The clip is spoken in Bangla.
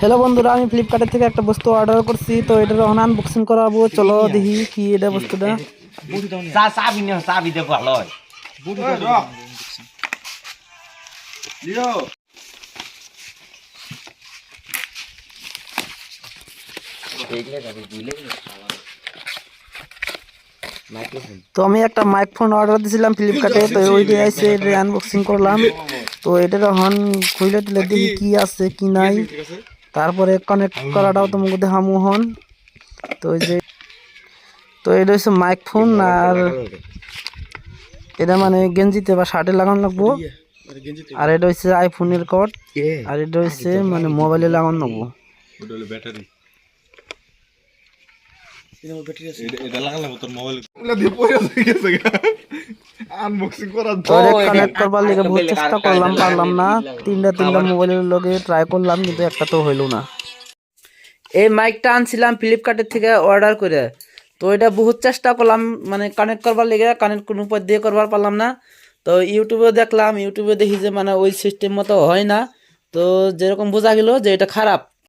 হ্যালো বন্ধুরা, আমি ফ্লিপকার্টের থেকে একটা বস্তু অর্ডার করছি। তো এটার এখন আনবক্সিং করাবো। চলো দেখি কি এটা বস্তুটা। চাবি দে ভালো হয়। তো আমি একটা মাইক্রোফোন অর্ডার দিয়েছিলাম ফ্লিপকার্টে। তো ওইটাই এসে এটা আনবক্সিং করলাম। তো এটার এখন খুলে টুলে দেখি কি আছে কি নাই, তারপরে কানেক্ট করাটাও তোমাকে দেখামু হন। তো এই যে এটা হচ্ছে মাইক্রোফোন, আর এটা মানে গেঞ্জিতে বা শার্টে লাগানো লাগবো। আর এটা হচ্ছে আইফোনের কট, আর এটা হচ্ছে মানে মোবাইলে লাগানো লাগবো। কানেক্ট করবার লিগে বহুত চেষ্টা করলাম, পারলাম না। তিনটা মোবাইলের লগে ট্রাই করলাম, কিন্তু একটা তো হইলো না। এই মাইকটা আনছিলাম ফ্লিপকার্টের থেকে অর্ডার করে। তো এটা বহুত চেষ্টা করলাম মানে কানেক্ট করবার লিগে, কানেক্ট কোনো উপায় দিয়ে করবার পারলাম না। তো ইউটিউবে দেখলাম, ইউটিউবে দেখি যে মানে ওই সিস্টেম মতো হয় না। তো যেরকম বোঝা গেল যে এটা খারাপ।